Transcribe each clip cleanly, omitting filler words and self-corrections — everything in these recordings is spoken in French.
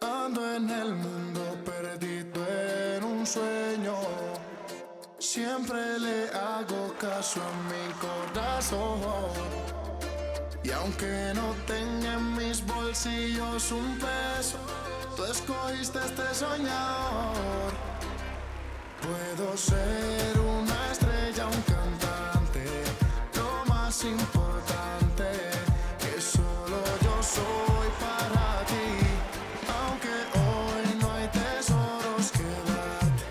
Ando en el mundo perdido en un sueño. Siempre le hago caso a mi corazón. Y aunque no tenga en mis bolsillos un peso, tú escogiste este soñador. Puedo ser una estrella, un cantante, lo más importante, que solo yo soy para ti. Aunque hoy no hay tesoros que darte,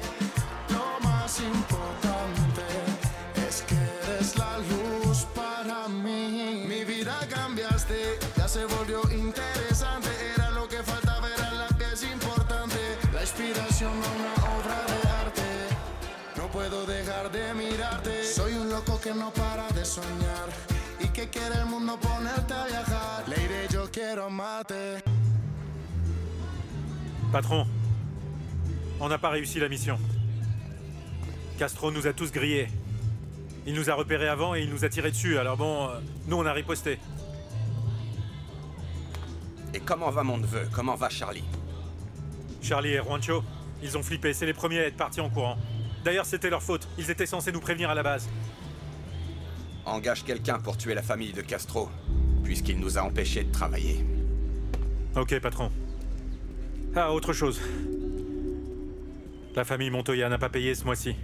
lo más importante es que eres la luz para mí. Mi vida cambiaste, ya se volvió interesante. Era lo que faltaba, era la pieza importante. La inspiración a una obra de arte. No puedo dejar de mirarte. Soy un loco que no para de soñar y que quiere el mundo ponerte a viajar. Lady, yo quiero amarte. Patron, on n'a pas réussi la mission. Castro nous a tous grillés. Il nous a repérés avant et il nous a tiré dessus, alors bon, nous on a riposté. Et comment va mon neveu? Comment va Charlie? Charlie et Juancho, ils ont flippé, c'est les premiers à être partis en courant. D'ailleurs, c'était leur faute, ils étaient censés nous prévenir à la base. Engage quelqu'un pour tuer la famille de Castro, puisqu'il nous a empêchés de travailler. Ok, patron. Ah, autre chose. La famille Montoya n'a pas payé ce mois-ci.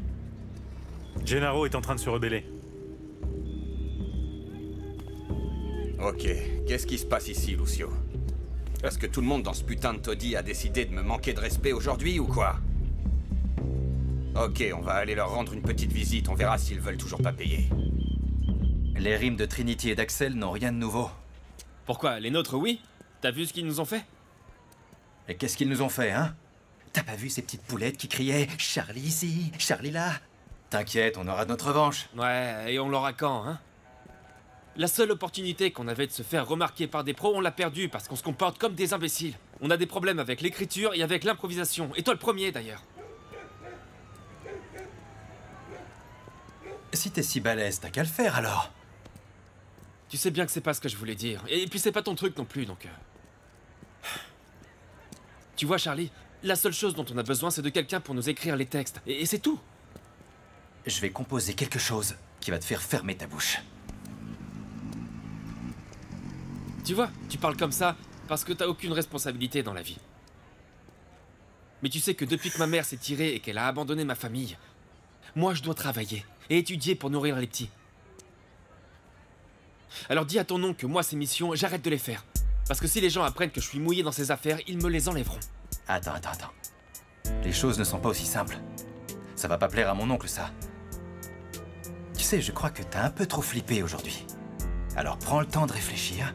Gennaro est en train de se rebeller. Ok, qu'est-ce qui se passe ici, Lucio? Est-ce que tout le monde dans ce putain de taudis a décidé de me manquer de respect aujourd'hui ou quoi? Ok, on va aller leur rendre une petite visite, on verra s'ils veulent toujours pas payer. Les rimes de Trinity et d'Axel n'ont rien de nouveau. Pourquoi? Les nôtres, oui? T'as vu ce qu'ils nous ont fait? Et qu'est-ce qu'ils nous ont fait, hein? T'as pas vu ces petites poulettes qui criaient « Charlie ici, Charlie là » T'inquiète, on aura notre revanche. Ouais, et on l'aura quand, hein? La seule opportunité qu'on avait de se faire remarquer par des pros, on l'a perdue parce qu'on se comporte comme des imbéciles. On a des problèmes avec l'écriture et avec l'improvisation. Et toi le premier, d'ailleurs. Si t'es si balèze, t'as qu'à le faire alors. Tu sais bien que c'est pas ce que je voulais dire. Et puis c'est pas ton truc non plus, donc... Tu vois, Charlie, la seule chose dont on a besoin, c'est de quelqu'un pour nous écrire les textes. Et c'est tout. Je vais composer quelque chose qui va te faire fermer ta bouche. Tu vois, tu parles comme ça parce que t'as aucune responsabilité dans la vie. Mais tu sais que depuis que ma mère s'est tirée et qu'elle a abandonné ma famille, moi je dois travailler et étudier pour nourrir les petits. Alors dis à ton oncle que moi ces missions, j'arrête de les faire. Parce que si les gens apprennent que je suis mouillé dans ces affaires, ils me les enlèveront. Attends. Les choses ne sont pas aussi simples. Ça va pas plaire à mon oncle, ça. Tu sais, je crois que t'as un peu trop flippé aujourd'hui. Alors prends le temps de réfléchir.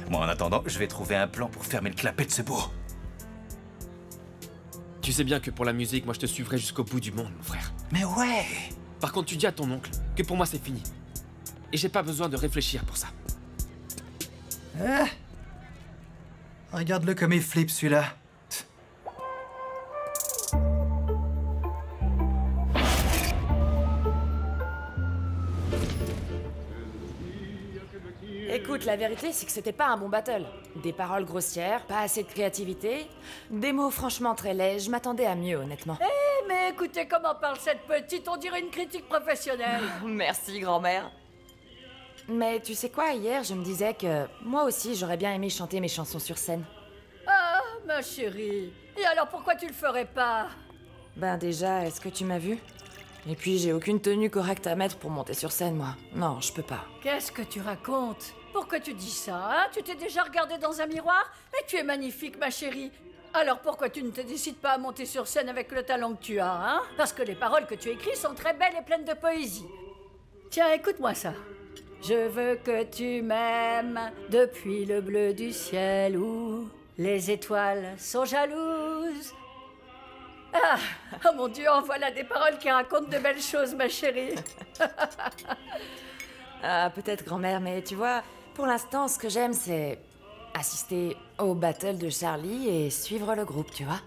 Moi, en attendant, je vais trouver un plan pour fermer le clapet de ce bourg. Tu sais bien que pour la musique, moi je te suivrai jusqu'au bout du monde, mon frère. Mais ouais! Par contre, tu dis à ton oncle que pour moi c'est fini. Et j'ai pas besoin de réfléchir pour ça. Ah. Regarde-le comme il flippe, celui-là. Écoute, la vérité, c'est que c'était pas un bon battle. Des paroles grossières, pas assez de créativité, des mots franchement très laids, je m'attendais à mieux, honnêtement. Eh, mais écoutez comment parle cette petite, on dirait une critique professionnelle. Merci, grand-mère. Mais tu sais quoi, hier, je me disais que moi aussi, j'aurais bien aimé chanter mes chansons sur scène. Ah, ma chérie. Et alors pourquoi tu le ferais pas? Ben déjà, est-ce que tu m'as vu? Et puis, j'ai aucune tenue correcte à mettre pour monter sur scène, moi. Non, je peux pas. Qu'est-ce que tu racontes? Pourquoi tu dis ça, hein? Tu t'es déjà regardé dans un miroir? Mais tu es magnifique, ma chérie. Alors pourquoi tu ne te décides pas à monter sur scène avec le talent que tu as, hein? Parce que les paroles que tu écris sont très belles et pleines de poésie. Tiens, écoute-moi ça. Je veux que tu m'aimes depuis le bleu du ciel où les étoiles sont jalouses. Ah, oh mon Dieu, en voilà des paroles qui racontent de belles choses, ma chérie. Ah, peut-être grand-mère, mais tu vois, pour l'instant, ce que j'aime, c'est assister au battle de Charlie et suivre le groupe, tu vois.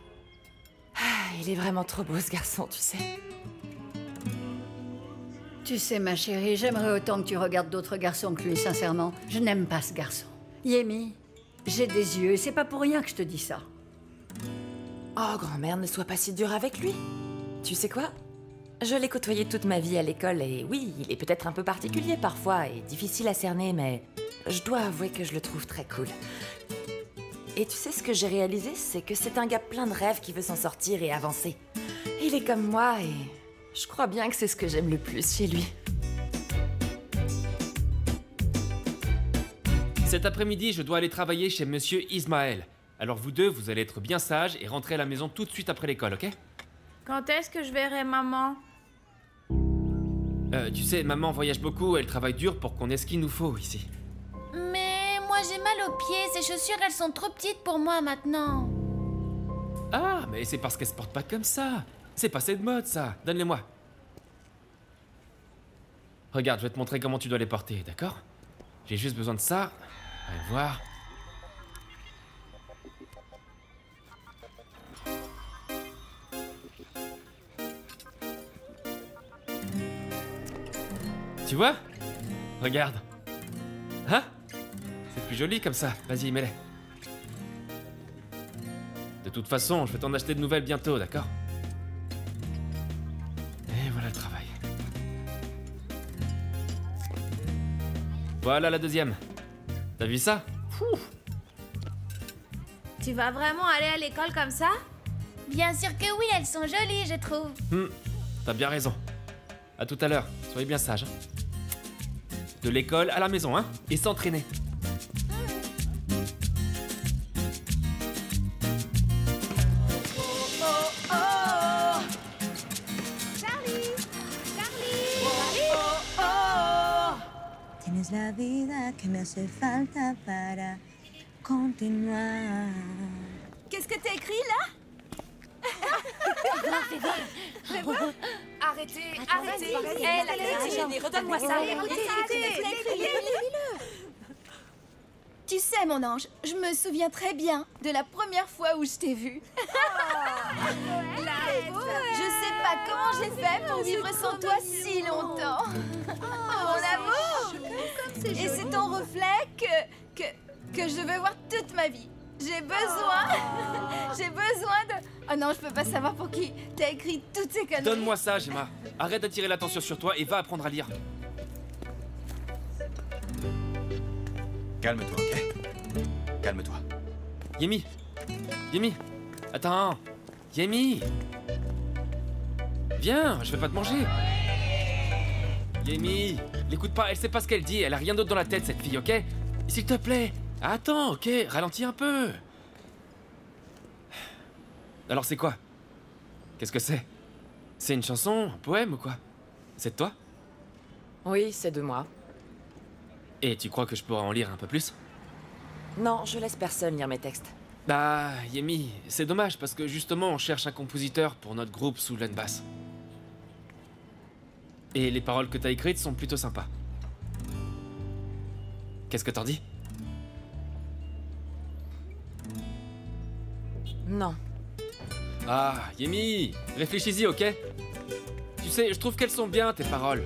Ah, il est vraiment trop beau, ce garçon, tu sais. Tu sais, ma chérie, j'aimerais autant que tu regardes d'autres garçons que lui, sincèrement. Je n'aime pas ce garçon. Yemi, j'ai des yeux, et c'est pas pour rien que je te dis ça. Oh, grand-mère, ne sois pas si dure avec lui. Tu sais quoi? Je l'ai côtoyé toute ma vie à l'école et oui, il est peut-être un peu particulier parfois et difficile à cerner, mais je dois avouer que je le trouve très cool. Et tu sais ce que j'ai réalisé? C'est que c'est un gars plein de rêves qui veut s'en sortir et avancer. Il est comme moi et je crois bien que c'est ce que j'aime le plus chez lui. Cet après-midi, je dois aller travailler chez Monsieur Ismaël. Alors vous deux, vous allez être bien sages et rentrer à la maison tout de suite après l'école, ok? Quand est-ce que je verrai maman? Tu sais, maman voyage beaucoup, elle travaille dur pour qu'on ait ce qu'il nous faut ici. Mais moi j'ai mal aux pieds, ces chaussures elles sont trop petites pour moi maintenant. Ah, mais c'est parce qu'elle se porte pas comme ça. C'est passé de mode ça, donne-les-moi. Regarde, je vais te montrer comment tu dois les porter, d'accord? J'ai juste besoin de ça. Allez voir. Tu vois? Regarde. Hein? C'est plus joli comme ça. Vas-y, mets-les. De toute façon, je vais t'en acheter de nouvelles bientôt, d'accord? Et voilà le travail. Voilà la deuxième. T'as vu ça? Fou. Tu vas vraiment aller à l'école comme ça? Bien sûr que oui, elles sont jolies, je trouve. T'as bien raison. À tout à l'heure. Soyez bien sages. De l'école à la maison, hein? Et s'entraîner. Tienes la vida que me hace falta para continuar. Qu'est-ce que t'as écrit là? Arrêtez, arrêtez. Jenny, redonne-moi ça. Tu sais, mon ange, je me souviens très bien de la première fois où je t'ai vue. Je sais pas comment j'ai fait pour vivre sans toi si longtemps. Mon amour! Et c'est ton reflet que je veux voir toute ma vie. J'ai besoin de... Oh non, je peux pas savoir pour qui t'as écrit toutes ces conneries. Donne-moi ça, Gemma. Arrête d'attirer l'attention sur toi et va apprendre à lire. Calme-toi, ok? Calme-toi. Yemi. Yemi. Attends. Yemi. Viens, je vais pas te manger. Yemi. L'écoute pas, elle sait pas ce qu'elle dit. Elle a rien d'autre dans la tête, cette fille, ok? S'il te plaît. Attends, ok? Ralentis un peu. Alors c'est quoi? Qu'est-ce que c'est? C'est une chanson, un poème ou quoi? C'est de toi? Oui, c'est de moi. Et tu crois que je pourrais en lire un peu plus? Non, je laisse personne lire mes textes. Bah, Yemi, c'est dommage parce que justement on cherche un compositeur pour notre groupe Soul & Bass. Et les paroles que t'as écrites sont plutôt sympas. Qu'est-ce que t'en dis? Non. Ah, Yemi, réfléchis-y, ok? Tu sais, je trouve qu'elles sont bien, tes paroles.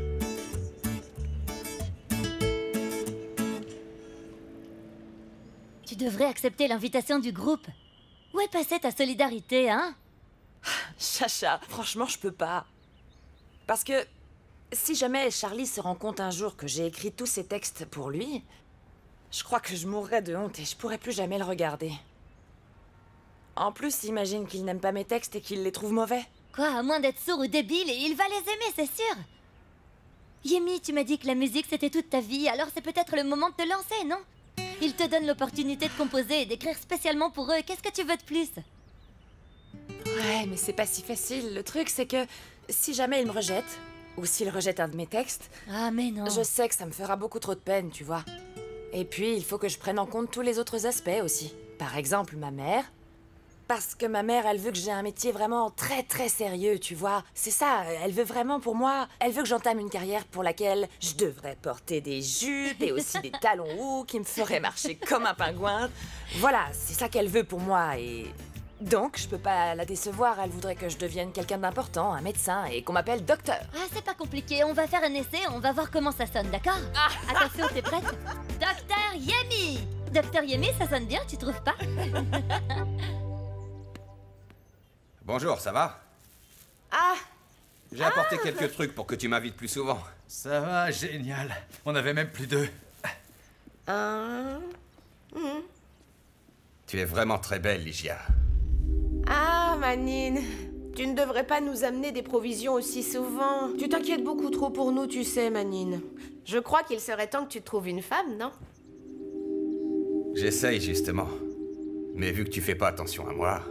Tu devrais accepter l'invitation du groupe. Où est passée ta solidarité, hein? Chacha, franchement, je peux pas. Parce que si jamais Charlie se rend compte un jour que j'ai écrit tous ces textes pour lui, je crois que je mourrais de honte et je pourrais plus jamais le regarder. En plus, imagine qu'il n'aime pas mes textes et qu'il les trouve mauvais. Quoi, à moins d'être sourd ou débile, et il va les aimer, c'est sûr. Yemi, tu m'as dit que la musique c'était toute ta vie, alors c'est peut-être le moment de te lancer, non? Il te donne l'opportunité de composer et d'écrire spécialement pour eux, qu'est-ce que tu veux de plus? Ouais, mais c'est pas si facile. Le truc, c'est que si jamais il me rejette, ou s'il rejette un de mes textes... Ah, mais non. Je sais que ça me fera beaucoup trop de peine, tu vois. Et puis, il faut que je prenne en compte tous les autres aspects aussi. Par exemple, ma mère... Parce que ma mère, elle veut que j'ai un métier vraiment très très sérieux, tu vois. C'est ça, elle veut vraiment pour moi... Elle veut que j'entame une carrière pour laquelle je devrais porter des jupes et aussi des talons hauts qui me feraient marcher comme un pingouin. Voilà, c'est ça qu'elle veut pour moi et... Donc, je peux pas la décevoir, elle voudrait que je devienne quelqu'un d'important, un médecin, et qu'on m'appelle docteur. Ah, c'est pas compliqué, on va faire un essai, on va voir comment ça sonne, d'accord? Attention, t'es prête? Docteur Yemi! Docteur Yemi, ça sonne bien, tu trouves pas? Bonjour, ça va? Ah! J'ai apporté quelques trucs pour que tu m'invites plus souvent. Ça va, génial. On avait même plus d'œufs. Tu es vraiment très belle, Ligia. Ah, Manine. Tu ne devrais pas nous amener des provisions aussi souvent. Tu t'inquiètes beaucoup trop pour nous, tu sais, Manine. Je crois qu'il serait temps que tu te trouves une femme, non? J'essaye, justement. Mais vu que tu fais pas attention à moi...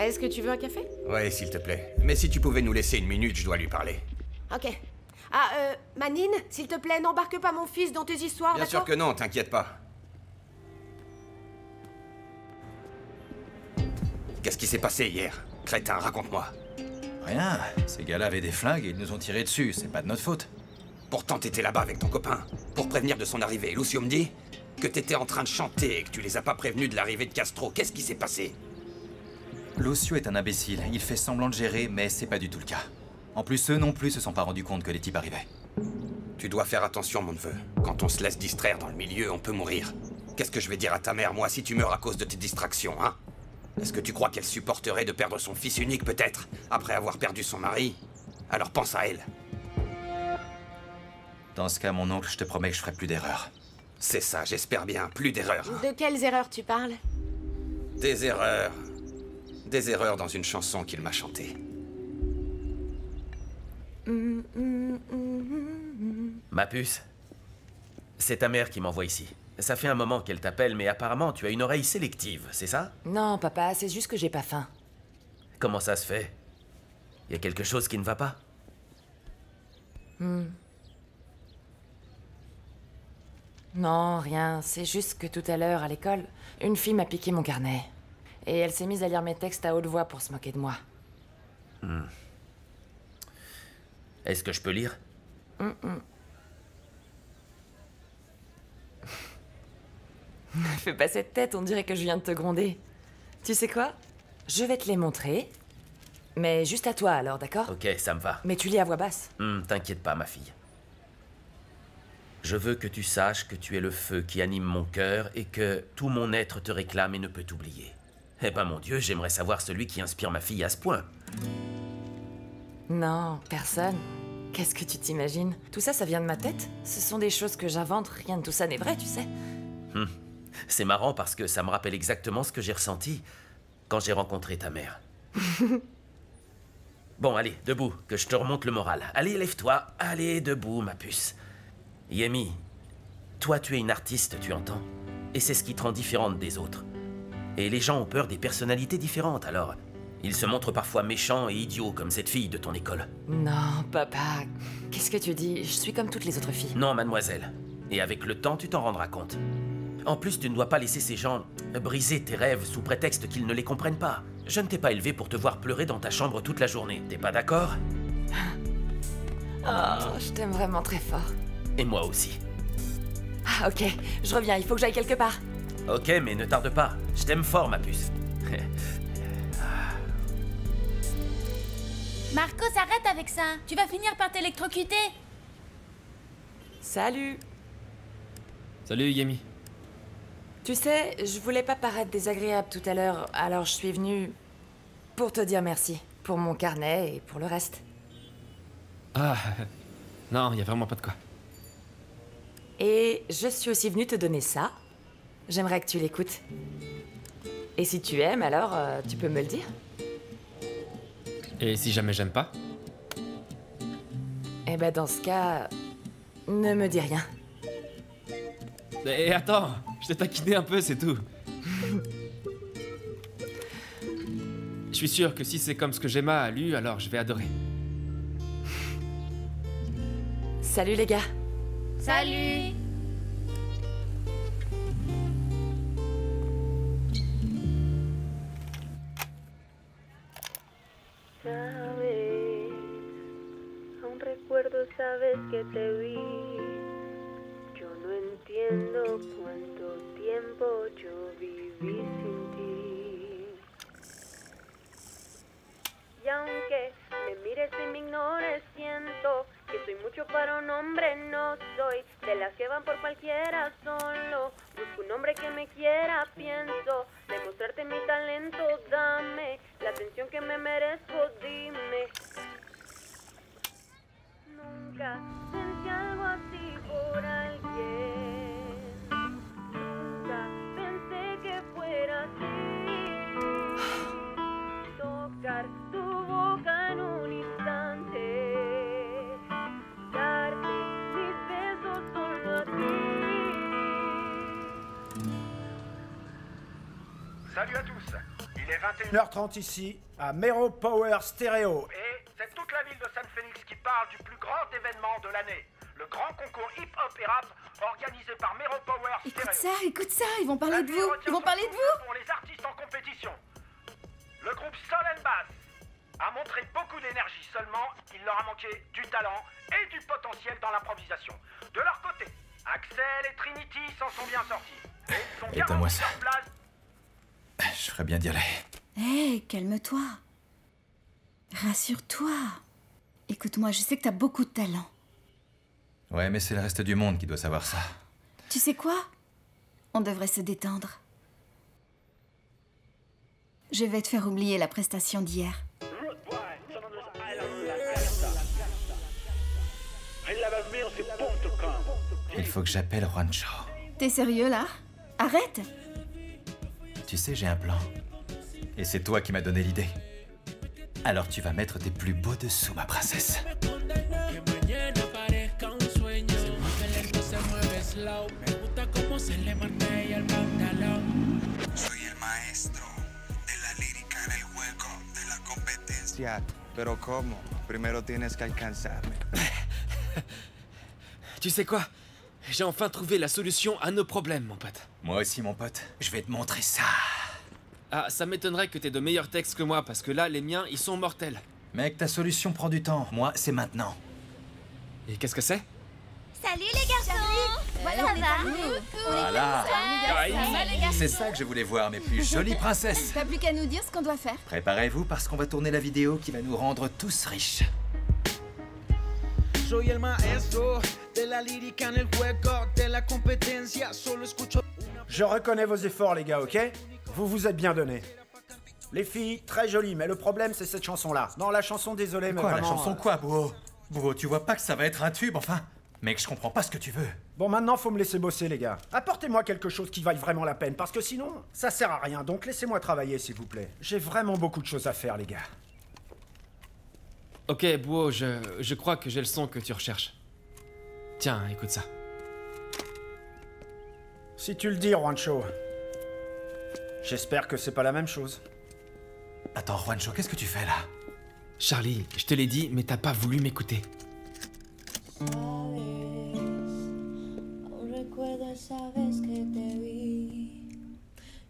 Est-ce que tu veux un café? Ouais, s'il te plaît. Mais si tu pouvais nous laisser une minute, je dois lui parler. Ok. Ah, Manine, s'il te plaît, n'embarque pas mon fils dans tes histoires, Bien sûr d'accord? que non, t'inquiète pas. Qu'est-ce qui s'est passé hier? Crétin, raconte-moi. Rien. Ces gars-là avaient des flingues et ils nous ont tiré dessus. C'est pas de notre faute. Pourtant, t'étais là-bas avec ton copain, pour prévenir de son arrivée. Lucio me dit que t'étais en train de chanter et que tu les as pas prévenus de l'arrivée de Castro. Qu'est-ce qui s'est passé? Lucio est un imbécile. Il fait semblant de gérer, mais c'est pas du tout le cas. En plus, eux non plus se sont pas rendus compte que les types arrivaient. Tu dois faire attention, mon neveu. Quand on se laisse distraire dans le milieu, on peut mourir. Qu'est-ce que je vais dire à ta mère, moi, si tu meurs à cause de tes distractions, hein? Est-ce que tu crois qu'elle supporterait de perdre son fils unique, peut-être, après avoir perdu son mari? Alors pense à elle. Dans ce cas, mon oncle, je te promets que je ferai plus d'erreurs. C'est ça, j'espère bien. Plus d'erreurs. De quelles erreurs tu parles? Des erreurs. Des erreurs dans une chanson qu'il m'a chantée. Ma puce, c'est ta mère qui m'envoie ici. Ça fait un moment qu'elle t'appelle, mais apparemment tu as une oreille sélective, c'est ça? Non, papa, c'est juste que j'ai pas faim. Comment ça se fait? Y a quelque chose qui ne va pas? Non, rien. C'est juste que tout à l'heure, à l'école, une fille m'a piqué mon carnet. Et elle s'est mise à lire mes textes à haute voix pour se moquer de moi. Est-ce que je peux lire? Fais pas cette tête, on dirait que je viens de te gronder. Tu sais quoi? Je vais te les montrer. Mais juste à toi alors, d'accord? Ok, ça me va. Mais tu lis à voix basse. T'inquiète pas, ma fille. Je veux que tu saches que tu es le feu qui anime mon cœur et que tout mon être te réclame et ne peut t'oublier. Eh ben mon Dieu, j'aimerais savoir celui qui inspire ma fille à ce point. Non, personne. Qu'est-ce que tu t'imagines? Tout ça, ça vient de ma tête? Ce sont des choses que j'invente, rien de tout ça n'est vrai, tu sais. C'est marrant parce que ça me rappelle exactement ce que j'ai ressenti quand j'ai rencontré ta mère. Bon, allez, debout, que je te remonte le moral. Allez, lève-toi. Allez, debout, ma puce. Yemi, toi, tu es une artiste, tu entends? Et c'est ce qui te rend différente des autres. Et les gens ont peur des personnalités différentes, alors... Ils se montrent parfois méchants et idiots, comme cette fille de ton école. Non, papa, qu'est-ce que tu dis? Je suis comme toutes les autres filles. Non, mademoiselle. Et avec le temps, tu t'en rendras compte. En plus, tu ne dois pas laisser ces gens briser tes rêves sous prétexte qu'ils ne les comprennent pas. Je ne t'ai pas élevé pour te voir pleurer dans ta chambre toute la journée. T'es pas d'accord? Oh, je t'aime vraiment très fort. Et moi aussi. Ah, ok, je reviens, il faut que j'aille quelque part. Ok, mais ne tarde pas. Je t'aime fort, ma puce. Marcos, arrête avec ça. Tu vas finir par t'électrocuter. Salut. Salut, Yemi. Tu sais, je voulais pas paraître désagréable tout à l'heure, alors je suis venue pour te dire merci. Pour mon carnet et pour le reste. Ah, non, y a vraiment pas de quoi. Et je suis aussi venue te donner ça. J'aimerais que tu l'écoutes. Et si tu aimes, alors tu peux me le dire. Et si jamais j'aime pas? Eh ben dans ce cas, ne me dis rien. Et attends, je t'ai taquiné un peu, c'est tout. Je suis sûr que si c'est comme ce que Gemma a lu, alors je vais adorer. Salut les gars. Salut. Sabes, aún recuerdo, sabes que te vi. Yo no entiendo cuánto tiempo yo viví sin ti. Y aunque me mires y me ignores, siento que soy mucho para un hombre, no soy de las que van por cualquiera solo. Busco un hombre que me quiera, pienso, demostrar demostrarte mi talento, dame la atención que me merezco, dime. Nunca sentí algo así por alguien. Nunca pensé que fuera así. Tocar tu boca en un instante. Darte mis besos solo a ti. Salut à tous, il est 21h30 ici, à Mero Power Stereo. Et c'est toute la ville de San Phoenix qui parle du plus grand événement de l'année. Le grand concours hip-hop et rap organisé par Mero Power Stereo. Écoute ça, ils vont parler de vous. Ils vont parler de vous. Pour les artistes en compétition. Le groupe Soul & Bass a montré beaucoup d'énergie, seulement il leur a manqué du talent et du potentiel dans l'improvisation. De leur côté, Axel et Trinity s'en sont bien sortis. Et ils sont Éteins-moi ça. en place. Je ferais bien d'y aller. Hé, calme-toi. Rassure-toi. Écoute-moi, je sais que t'as beaucoup de talent. Ouais, mais c'est le reste du monde qui doit savoir ça. Tu sais quoi? On devrait se détendre. Je vais te faire oublier la prestation d'hier. Il faut que j'appelle Juancho. T'es sérieux là? Arrête! Tu sais, j'ai un plan. Et c'est toi qui m'as donné l'idée. Alors tu vas mettre tes plus beaux dessous, ma princesse. Soy el maestro de la lírica en el juego de la competencia. Pero ¿cómo? Primero tienes que alcanzarme. Tu sais quoi? J'ai enfin trouvé la solution à nos problèmes, mon pote. Moi aussi, mon pote. Je vais te montrer ça. Ah, ça m'étonnerait que t'aies de meilleurs textes que moi, parce que là, les miens, ils sont mortels. Mec, ta solution prend du temps. Moi, c'est maintenant. Et qu'est-ce que c'est? Salut les garçons. Voilà, on est terminé. Voilà. C'est ça que je voulais voir, mes plus jolies princesses. T'as plus qu'à nous dire ce qu'on doit faire. Préparez-vous parce qu'on va tourner la vidéo qui va nous rendre tous riches. Soy el maestro de la lírica en el juego de la competencia. Solo escucho. Je reconnais vos efforts, les gars, ok? Vous vous êtes bien donnés. Les filles, très jolies, mais le problème, c'est cette chanson-là. Non, la chanson, désolé, mais Quoi, vraiment... la chanson quoi, Bouho? Bouho, tu vois pas que ça va être un tube, enfin? Mec, je comprends pas ce que tu veux. Bon, maintenant, faut me laisser bosser, les gars. Apportez-moi quelque chose qui vaille vraiment la peine, parce que sinon, ça sert à rien. Donc, laissez-moi travailler, s'il vous plaît. J'ai vraiment beaucoup de choses à faire, les gars. Ok, Bouho, je crois que j'ai le son que tu recherches. Tiens, écoute ça. Si tu le dis, Juancho. J'espère que c'est pas la même chose. Attends, Juancho, qu'est-ce que tu fais là? Charlie, je te l'ai dit, mais t'as pas voulu m'écouter. Aún recuerdo esa vez que te vi.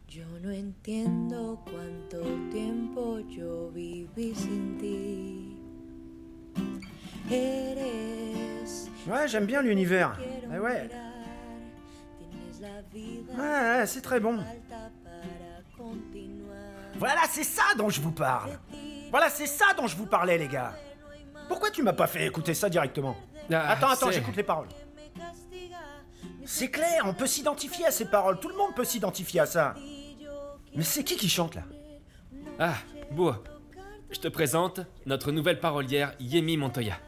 Yo no entiendo cuánto tiempo yo viví sin ti. Eres. Ouais, j'aime bien l'univers. Mais ouais. Ouais, c'est très bon. Voilà, c'est ça dont je vous parle. Voilà, c'est ça dont je vous parlais, les gars. Pourquoi tu m'as pas fait écouter ça directement? Attends, j'écoute les paroles. C'est clair, on peut s'identifier à ces paroles. Tout le monde peut s'identifier à ça. Mais c'est qui chante, là? Ah, Bouho. Je te présente notre nouvelle parolière, Yemi Montoya.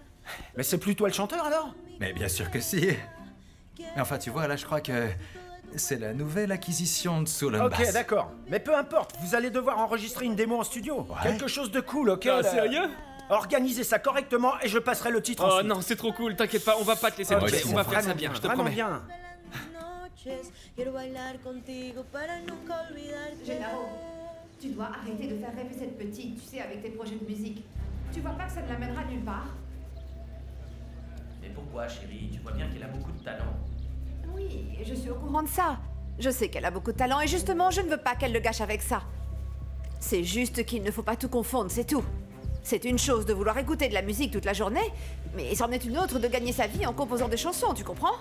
Mais c'est plus toi le chanteur, alors? Mais bien sûr que si. Mais enfin, tu vois, là, je crois que c'est la nouvelle acquisition de Soul & Bass. Ok, d'accord. Mais peu importe, vous allez devoir enregistrer une démo en studio. Ouais. Quelque chose de cool, ok? Ah, sérieux? Organisez ça correctement et je passerai le titre ensuite. Oh non, c'est trop cool, t'inquiète pas, on va pas te laisser tomber, on va faire ça bien, je te promets. Bien. Gennaro, tu dois arrêter de faire rêver cette petite, tu sais, avec tes projets de musique. Tu vois pas que ça ne l'amènera nulle part? Mais pourquoi, chérie? Tu vois bien qu'elle a beaucoup de talent. Oui, je suis au courant de ça. Je sais qu'elle a beaucoup de talent et justement, je ne veux pas qu'elle le gâche avec ça. C'est juste qu'il ne faut pas tout confondre, c'est tout. C'est une chose de vouloir écouter de la musique toute la journée, mais c'en est une autre de gagner sa vie en composant des chansons, tu comprends?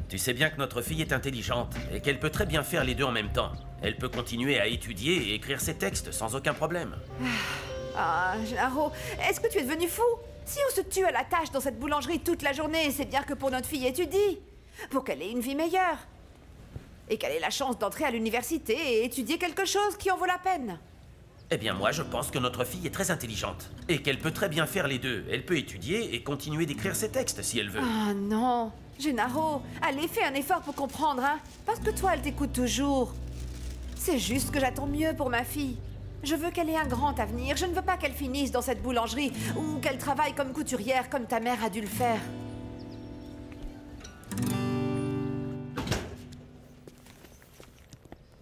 Tu sais bien que notre fille est intelligente et qu'elle peut très bien faire les deux en même temps. Elle peut continuer à étudier et écrire ses textes sans aucun problème. Ah, Gennaro, est-ce que tu es devenu fou? Si on se tue à la tâche dans cette boulangerie toute la journée, c'est bien que pour notre fille étudie, pour qu'elle ait une vie meilleure. et qu'elle ait la chance d'entrer à l'université et étudier quelque chose qui en vaut la peine. Eh bien moi je pense que notre fille est très intelligente et qu'elle peut très bien faire les deux. Elle peut étudier et continuer d'écrire ses textes si elle veut. Ah non, Gennaro, allez, fais un effort pour comprendre, hein. Parce que toi, elle t'écoute toujours. C'est juste que j'attends mieux pour ma fille. Je veux qu'elle ait un grand avenir. Je ne veux pas qu'elle finisse dans cette boulangerie ou qu'elle travaille comme couturière comme ta mère a dû le faire.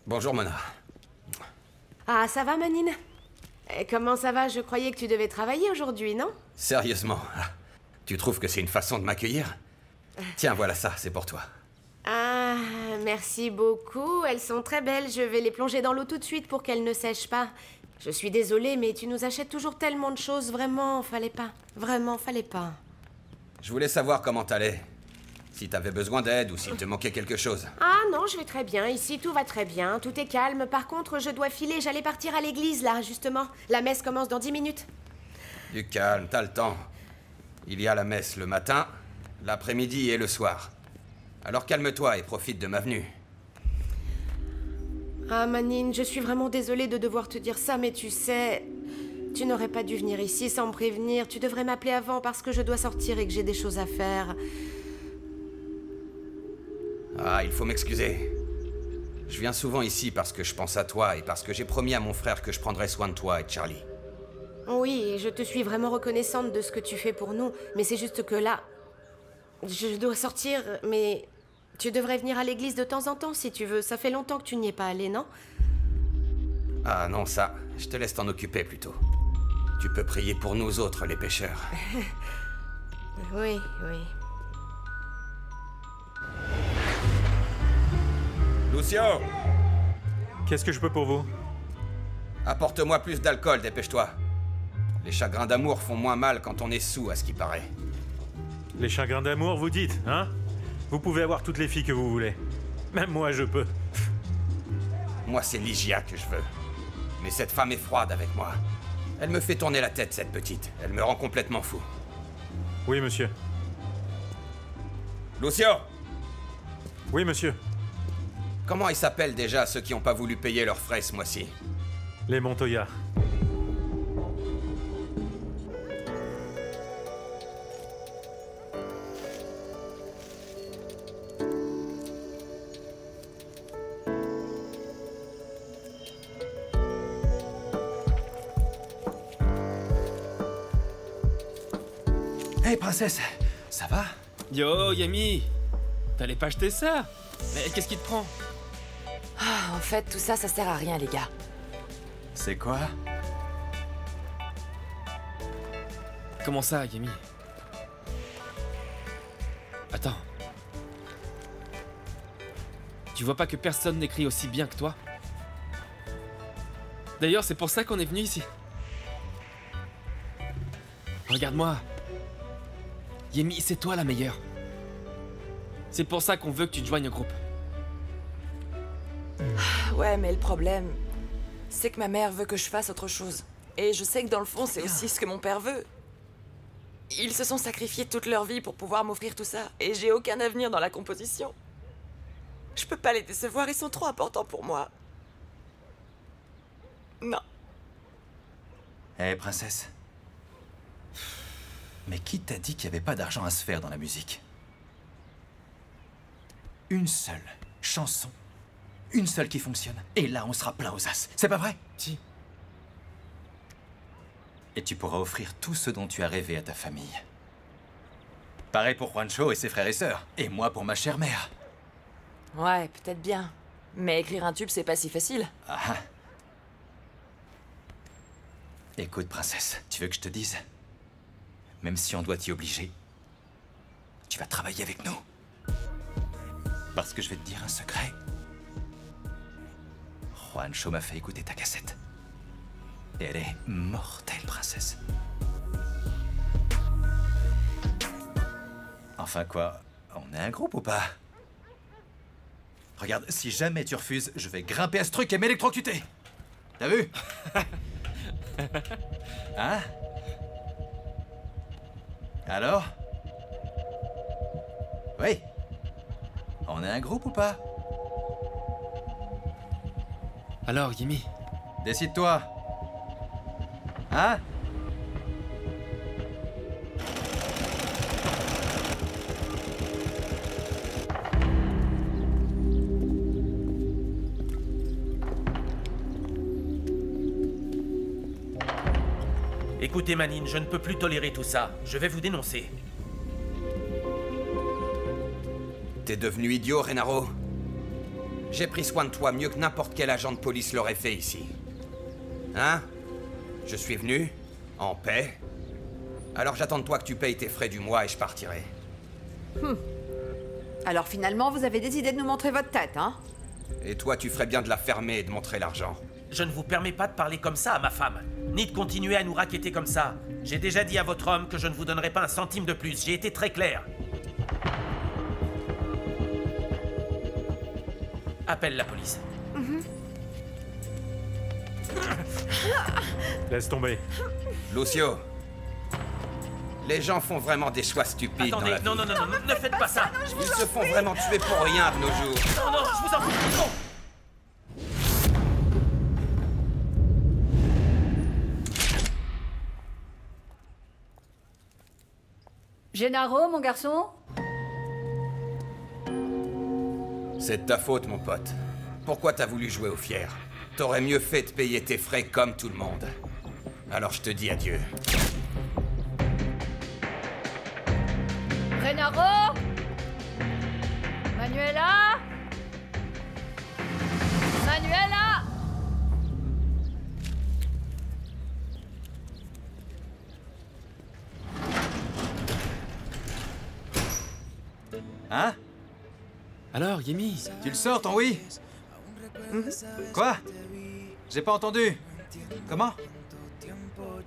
Bonjour, Mona. Ah, ça va, Manine? Comment ça va? Je croyais que tu devais travailler aujourd'hui, non? Sérieusement, tu trouves que c'est une façon de m'accueillir? Tiens, voilà ça, c'est pour toi. Ah, merci beaucoup. Elles sont très belles. Je vais les plonger dans l'eau tout de suite pour qu'elles ne sèchent pas. Je suis désolée, mais tu nous achètes toujours tellement de choses. Vraiment, fallait pas. Vraiment, fallait pas. Je voulais savoir comment t'allais. Si t'avais besoin d'aide ou s'il te manquait quelque chose. Ah non, je vais très bien. Ici, tout va très bien. Tout est calme. Par contre, je dois filer. J'allais partir à l'église, là, justement. La messe commence dans 10 minutes. Du calme, t'as le temps. Il y a la messe le matin, l'après-midi et le soir. Alors calme-toi et profite de ma venue. Ah, Manine, je suis vraiment désolée de devoir te dire ça, mais tu sais... Tu n'aurais pas dû venir ici sans me prévenir. Tu devrais m'appeler avant parce que je dois sortir et que j'ai des choses à faire. Ah, il faut m'excuser. Je viens souvent ici parce que je pense à toi et parce que j'ai promis à mon frère que je prendrais soin de toi et de Charlie. Oui, je te suis vraiment reconnaissante de ce que tu fais pour nous, mais c'est juste que là... Je dois sortir, mais... Tu devrais venir à l'église de temps en temps si tu veux. Ça fait longtemps que tu n'y es pas allé, non? Ah non, ça, je te laisse t'en occuper plutôt. Tu peux prier pour nous autres, les pêcheurs. Oui, oui. Lucio! Qu'est-ce que je peux pour vous? Apporte-moi plus d'alcool, dépêche-toi. Les chagrins d'amour font moins mal quand on est sous, à ce qui paraît. Les chagrins d'amour, vous dites, hein? Vous pouvez avoir toutes les filles que vous voulez. Même moi, je peux. Moi, c'est Ligia que je veux. Mais cette femme est froide avec moi. Elle me fait tourner la tête, cette petite. Elle me rend complètement fou. Oui, monsieur. Lucio! Oui, monsieur. Comment ils s'appellent déjà ceux qui n'ont pas voulu payer leurs frais ce mois-ci? Les Montoya. Hey, princesse, ça va? Yo, Yami! T'allais pas acheter ça? Mais qu'est-ce qui te prend? Ah, en fait, tout ça, ça sert à rien, les gars. C'est quoi? Comment ça, Yami? Attends. Tu vois pas que personne n'écrit aussi bien que toi? D'ailleurs, c'est pour ça qu'on est venu ici. Regarde-moi. Yami, c'est toi la meilleure. C'est pour ça qu'on veut que tu te joignes au groupe. Ouais, mais le problème, c'est que ma mère veut que je fasse autre chose. Et je sais que dans le fond, c'est aussi ce que mon père veut. Ils se sont sacrifiés toute leur vie pour pouvoir m'offrir tout ça. Et j'ai aucun avenir dans la composition. Je peux pas les décevoir, ils sont trop importants pour moi. Non. Hé, princesse. Mais qui t'a dit qu'il n'y avait pas d'argent à se faire dans la musique? Une seule chanson. Une seule qui fonctionne. Et là, on sera plein aux as. C'est pas vrai? Si. Et tu pourras offrir tout ce dont tu as rêvé à ta famille. Pareil pour Juancho et ses frères et sœurs. Et moi pour ma chère mère. Ouais, peut-être bien. Mais écrire un tube, c'est pas si facile. Ah. Écoute, princesse, tu veux que je te dise? Même si on doit t'y obliger, tu vas travailler avec nous. Parce que je vais te dire un secret. Juancho m'a fait écouter ta cassette. Et elle est mortelle, princesse. Enfin quoi, on est un groupe ou pas? Regarde, si jamais tu refuses, je vais grimper à ce truc et m'électrocuter. T'as vu? Hein? Alors? Oui? On est un groupe ou pas? Alors, Yemi? Décide-toi. Hein? Écoutez, Manine, je ne peux plus tolérer tout ça. Je vais vous dénoncer. T'es devenu idiot, Renaro? J'ai pris soin de toi mieux que n'importe quel agent de police l'aurait fait ici. Hein? Je suis venu, en paix. Alors j'attends de toi que tu payes tes frais du mois et je partirai. Alors finalement, vous avez décidé de nous montrer votre tête, hein? Et toi, tu ferais bien de la fermer et de montrer l'argent. Je ne vous permets pas de parler comme ça à ma femme, ni de continuer à nous raqueter comme ça. J'ai déjà dit à votre homme que je ne vous donnerai pas un centime de plus. J'ai été très clair. Appelle la police. Laisse tomber. Lucio, les gens font vraiment des choix stupides. Attendez, dans la vie. non, ne faites pas ça. Ils se font vraiment tuer pour rien de nos jours. Non, je vous en prie, non. Gennaro, mon garçon? C'est de ta faute, mon pote. Pourquoi t'as voulu jouer au fier? T'aurais mieux fait de payer tes frais comme tout le monde. Alors je te dis adieu. Renaro? Manuela? Manuela? Hein? Alors, Yemi? Tu le sors, ton oui? Quoi? J'ai pas entendu. Comment?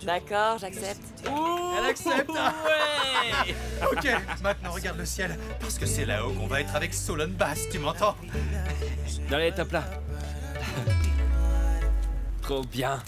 D'accord, j'accepte. Elle accepte. Ouais. Ok, maintenant regarde le ciel, parce que c'est là-haut qu'on va être avec Solon Bass, tu m'entends? Allez, top là. Trop bien.